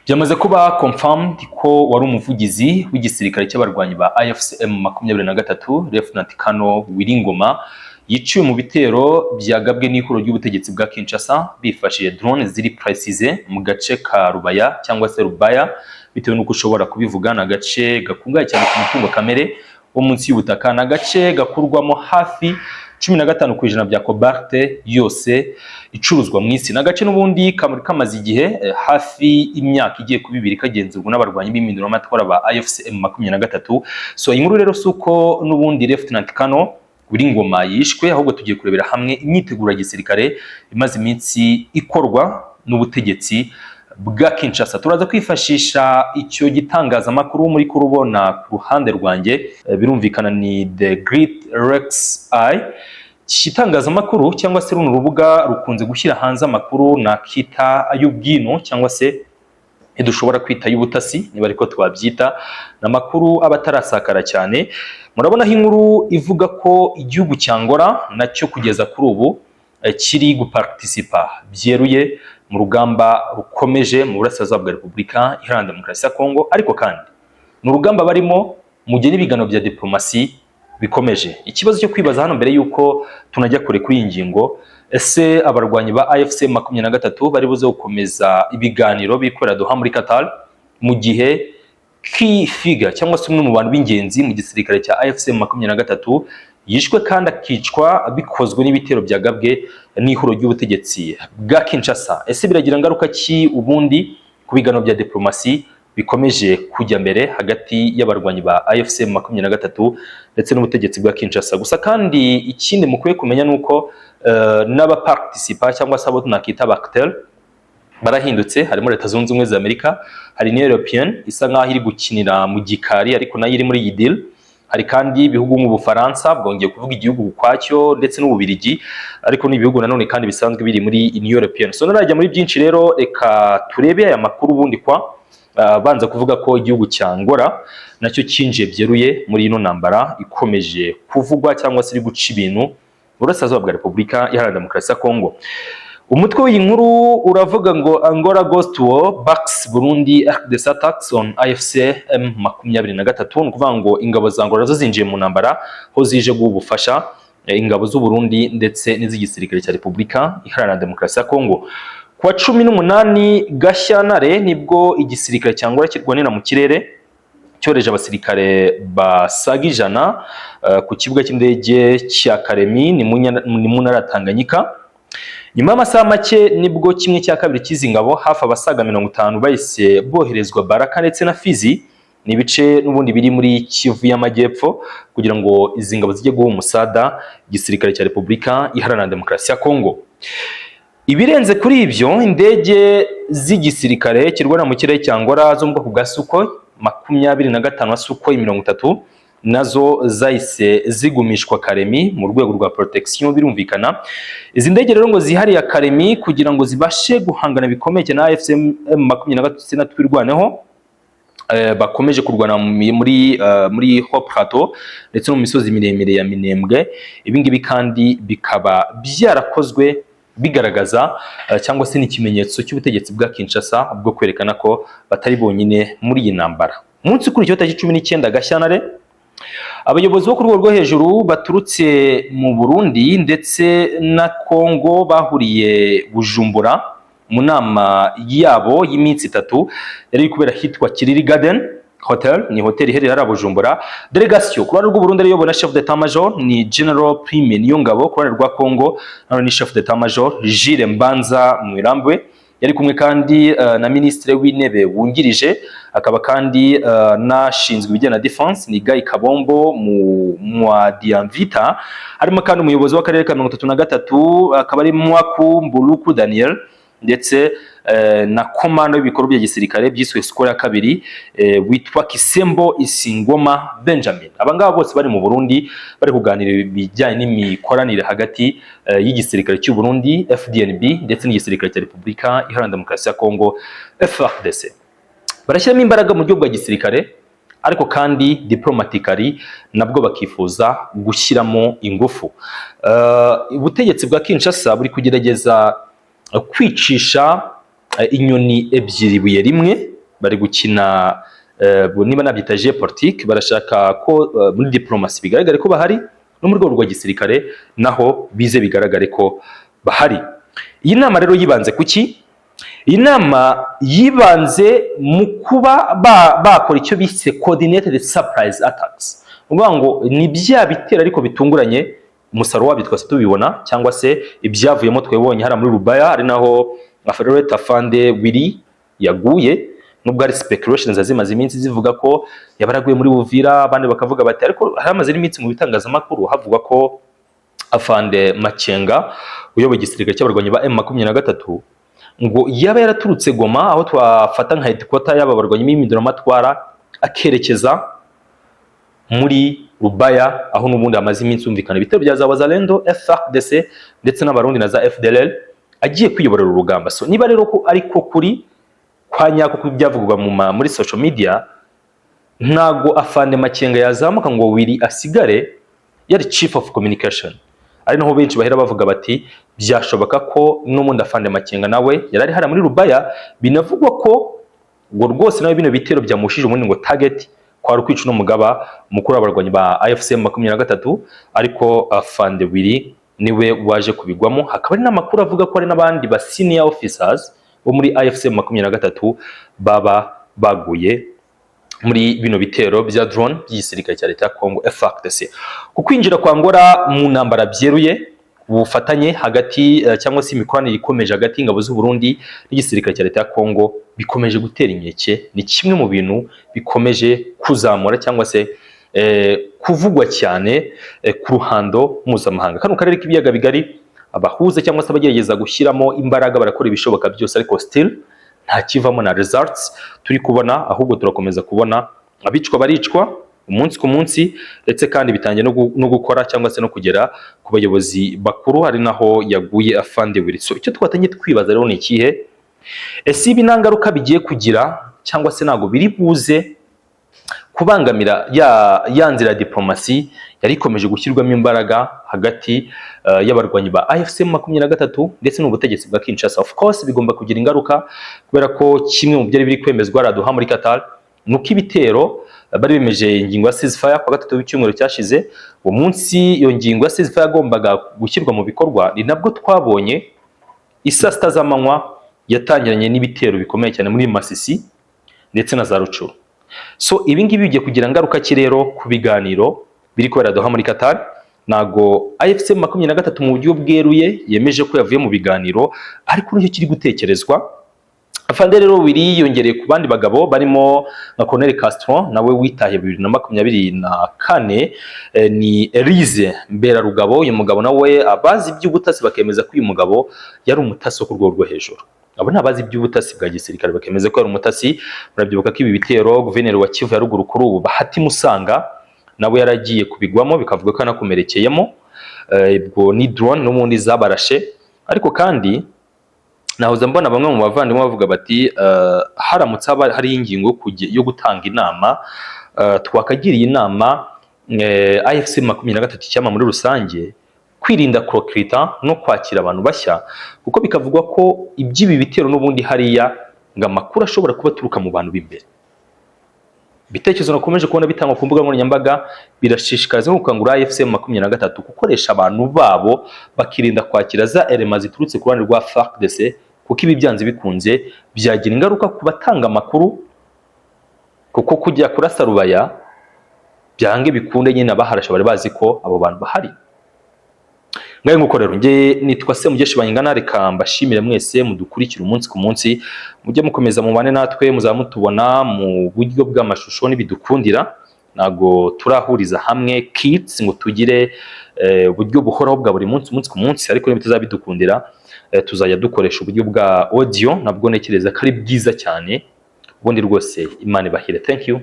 Byamaze kuba confirmed ko wari umuvugizi w'igisirikare cy'abarwanyi ba AFCM 23 Lieutenant Colonel Wiringoma yiciwe mu bitero byagabwe n'ikoro ry'ubutegetsi bwa Kinshasa bifashije drone ziri precise mu gace ka Rubaya cyangwa se Rubaya, bitewe n'uko ushobora kubivuga na gace gakungaye cyane ku mutungo kamere wo munsi y'ubutaka, na gace gakurwamo hafi 15% bya cobalt yose icuruzwa mu isi, na gace n'ubundi kamaze igihe hafi imyaka igiye ku 2 kagenzurwa n'abarwanyi b'iminduro amatwara ba AFCM 23. So inkuru rero suko n'ubundi Lieutenant Colonel Wiringoma yishwe, ahubwo tugiye kurebera hamwe imyiteguro ya gisirikare imaze iminsi ikorwa n'ubutegetsi bwa Kinshasa. Turaza kwifashisha icyo gitangazamakuru muri kurubona ku ruhande rwanjye, birumvikana ni The Great Rex Eye. Itangazamakuru cyangwa se runo rubuga rukunze gushyira hanze amakuru nakita ay'ubwino cyangwa se dushobora kwita y'ubutasi niba ariko twabyita, n'amakuru abatarasakara cyane. Murabonaho inkuru ivuga ko igihugu cya Angola nacyo kugeza kuri ubu kiri guparticipa byeruye mu rugamba rukomeje mu burasirazuba bwa Repubulika Iharanira Demokarasi ya Kongo, ariko kandi n'urugamba barimo mu gihe n'ibigano bya diplomasi bikomeje. Ikibazo cyo kwibaza hano mbere yuko tunajya kure kuri iyi ngingo, ese abarwanyi ba AFCM 23 bari buze gukomeza ibiganiro bikorera Doha muri Qatar mu gihe key figure cyangwa se umwe mu bantu b'ingenzi mu gisirikare cya AFCM 23 yishwe kandi akicwa bikozwe n'ibitero byagabwe n'ihuro ry'ubutegetsi bwa Kinshasa? Ese biragira ngaruka ki ubundi ku bigano bya diplomasi bikomeje kujya mbere hagati y'abarwanyi ba AFCM 23 ndetse n'ubutegetsi bwa Kinshasa? Gusa kandi ikindi mukwiye kumenya nuko n'abaparticipa cyangwa se abo tunakita abacteurs barahindutse. Harimo Leta Zunze Ubumwe za Amerika, hari Union European isa nkaho iri gukinira mu gikari ariko nayo iri muri iyi deal, hari kandi ibihugu nk'Ubufaransa, bwongeye kuvuga igihugu kwacyo, ndetse n'Ububirigi, ariko n'ibihugu nanone kandi bisanzwe biri muri Union European. So narajya muri byinshi rero, reka turebe aya makuru ubundi kwa banza kuvuga ko igihugu cya Angola nacyo kinjiye byeruye muri ino ntambara ikomeje kuvugwa cyangwa se iri guca ibintu burasirazuba bwa Repubulika Iharanira Demokarasi ya Kongo. Umutwe w'iyi nkuru uravuga ngo Angola goes to war, backs Burundi RDC attacks on AFCM 23. Ni ukuvuga ngo ingabo za Angola zo zinjiye mu ntambara ho zije guha ubufasha ingabo z'u Burundi ndetse n'iz'igisirikare cya Repubulika Iharanira Demokarasi ya Kongo. Kuwa 18 Gashyantare nibwo igisirikare cya Angola kirwanira mu kirere cyoreje abasirikare basaga 100 ku kibuga cy'indege cya Karemi ni mu ntara ya Tanganyika. Nyuma y'amasaha make nibwo kimwe cya kabiri cy'izi ngabo hafi abasaga 50 bahise boherezwa Baraka ndetse na Fizi, ni ibice n'ubundi biri muri Kivu y'Amajyepfo, kugira ngo izi ngabo zijye guha umusada igisirikare cya Repubulika Iharanira Demokarasi ya Kongo. Ibirenze kuri ibyo, indege z'igisirikare kirwana mu kirere cya Angola zo mu bwoko bwa Sukhoi 25 na Sukhoi 30 nazo zahise zigumishwa Karemi mu rwego rwa protection. Birumvikana izi ndege rero ngo zihariye Karemi kugira ngo zibashe guhangana bikomeye na AFCM 23 twirwaneho, bakomeje kurwana muri Haut Plateau ndetse no mu misozi miremire ya Minembwe. Ibingibi kandi bikaba byarakozwe bigaragaza cyangwa se n'ikimenyetso cy'ubutegetsi bwa Kinshasa bwo kwerekana ko batari bonyine muri iyi ntambara. Umunsi kuri cyo tariki 19 Gashyantare, abayobozi bo ku rwego rwo hejuru baturutse mu Burundi ndetse na Kongo bahuriye Bujumbura mu nama yabo y'iminsi 3 yari kubera hitwa Kiriri Garden Hotel, ni hotel iherereye ari Bujumbura. Delegation ku ruhande rw'u Burundi ariyo na chef d'état major ni General Prime Niyongabo, ku ruhande rwa Kongo ni chef d'état major Jules Mbanza Mwirambwe, yari kumwe kandi na ministre w'intebe wungirije, akaba kandi nashinzwe ibijyana na defense ni Guy Kabombo mu Diamvita, harimo kandi umuyobozi w'akarere ka 33 akaba ari Mwaku Mbuluku Daniel, ndetse na komando y'ibikorwa bya gisirikare byiswe Skora ya kabiri witwa Kisembo Isingoma Benjamin. Abangaba bose bari mu Burundi bari kuganira ibijyanye n'imikoranire hagati y'igisirikare cy'u Burundi FDNB ndetse n'igisirikare cya Repubulika Iharanira Demokarasi ya Kongo FARDC. Barashyiramo imbaraga mu gihugu bwa gisirikare, ariko kandi diplomatically nabwo bakifuza gushyiramo ingufu. Ubutegetsi bwa Kinshasa buri kugerageza kwicisha inyoni ebyiri buye rimwe, bari gukina niba nabyita geopolitique, barashaka ko muri diplomasi bigaragare ko bahari, no mu rwego rwa gisirikare naho bize bigaragare ko bahari. Iyi nama rero yibanze kuki? Iyi nama yibanze mu kuba bakora icyo bise coordinated surprise attacks, uvuga ngo ni bya bitera ariko bitunguranye, umusaruro wabyo twese tubibona, cyangwa se ibyavuyemo twebonye hari muri Rubaya, ari naho Federate Afande Willy yaguye, nubwo hari speculations zimaze iminsi zivuga ko yabaraguye muri Buvira, abandi bakavuga bati ariko hari amaze n'iminsi mu bitangazamakuru havuga ko Afande Makenga uyoboye igisirikare cy'abarwanyi ba M23 ngo yaba yaraturutse Goma, aho twafata nka headquarter y'aba barwanyi b'iminduramatwara, akerekeza muri Rubaya, aho n'ubundi amaze iminsi umvikana ibitero bya za Wazalendo, FARDC ndetse n'abarundi na za FDLR, agiye kwiyoborera urugamba. So niba rero ko ariko kuri kwa nyako kubyavugwa muri social media, ntago Afande Makenga yazamuka ngo Willy asigare yari chief of communication. Ari naho benshi bahera bavuga bati byashoboka ko n'umundi Afande Makenga nawe yarari hara muri Rubaya, binavugwa ko ngo rwose nawe bino bitero byamushije umundi ngo target kwa rukwica no mugaba mukuru w'abarwanyi ba AFCM 23, ariko Afande Willy niwe waje kubigwamo. Hakaba ari n'amakuru avuga ko ari n'abandi ba senior officers bo muri AFCM 23 baba baguye muri bino bitero bya drone by'igisirikare cya leta ya Congo FARDC. Kukwinjira kwa Angola mu ntambara byeruye, ubufatanye hagati cyangwa se imikoranire ikomeje hagati y'ingabo z'u Burundi n'igisirikare cya leta ya Congo bikomeje gutera inkeke, ni kimwe mu bintu bikomeje kuzamura cyangwa se kuvugwa cyane ku ruhando mpuzamahanga. Kano karere k'ibiyaga bigari, abahuza cyangwa se abagerageza gushyiramo imbaraga barakora ibishoboka byose, ariko still nta kivamo na results turi kubona, ahubwo turakomeza kubona abicwa baricwa umunsi ku munsi, ndetse kandi bitangiye no gukora cyangwa se no kugera ku bayobozi bakuru, ari naho yaguye Afande Willy. So icyo twatangiye twibaza rero ni ikihe? Ese ibi ntangaruka bigiye kugira cyangwa se ntago biri buze kubangamira ya nzira ya diplomasi yari ikomeje gushyirwamo imbaraga hagati y'abarwanyi ba AFCM 23 ndetse n'ubutegetsi bwa Kinshasa? Of course bigomba kugira ingaruka, kubera ko kimwe mu byari biri kwemezwa Raduha muri Qatar nuko ibitero bari bemeje ingingo ya ceasefire kwa gatatu w'icyumweru cyashize. Uwo munsi iyo ngingo ya ceasefire yagombaga gushyirwa mu bikorwa, ni nabwo twabonye isaa sita z'amanywa yatangiranye n'ibitero bikomeye cyane muri Masisi ndetse na za Rucuru. So ibi ngibi bigiye kugira ingaruka ki rero ku biganiro biri kubera Doha muri Qatar? Nago AFCM 23 mu buryo bweruye yemeje ko yavuye mu biganiro, ariko nicyo kiri gutekerezwa. Afande rero Willy yongereye ku bandi bagabo barimo na Colonel Castro nawe witaye 2024, ni Elise Mbera Rugabo. Uyu mugabo nawe abazi by'ubutasi bakemeza ko uyu mugabo yari umutasi wo ku rwego rwo hejuru. Abo nabazi by'ubutasi bwa gisirikare bakemeza ko yari umutasi. Murabyibuka ko ibi bitero guverineri wa Kivu ya ruguru kuri ubu Bahati Musanga nawe yaragiye kubigwamo, bikavuga ko anakomerekeyemo. Ubwo ni drone n'umundi zabarashe. Ariko kandi nahoza mbona bamwe mu bavandimwe bavuga bati haramutse hari ingingo yo gutanga inama, twakagiriye inama AFCM 23 cyama muri rusange kwirinda croqueta no kwakira abantu bashya, kuko bikavugwa ko iby'ibi bitero n'ubundi hariya ngo amakuru ashobora kuba aturuka mu bantu b'imbere. Bitekerezo nakomeje kubona bitangwa ku mbuga nkoranyambaga birashishikariza nko gukangura AFCM 23 gukoresha abantu babo bakirinda kwakira za elements ziturutse ku ruhande rwa FARDC, kuko ibi byanze bikunze byagira ingaruka ku batanga amakuru, kuko kujya kurasa Rubaya byange bikunde nyine abaharasha bari bazi ko abo bantu bahari. Ngaye nguko rero nge nitwa Semugeshi Bayingana, reka mbashimire mwese mudukurikira umunsi ku munsi, mujye mukomeza mubane natwe, muzamutubona mu buryo bw'amashusho n'ibidukundira. Nago turahuriza hamwe kits ngo tugire uburyo buhoraho bwa buri munsi ku munsi, ariko n'ibitazabidukundira tuzajya dukoresha uburyo bwa audio, nabwo nekereza ko ari bwiza cyane. Ubundi rwose Imana ibahire. Thank you.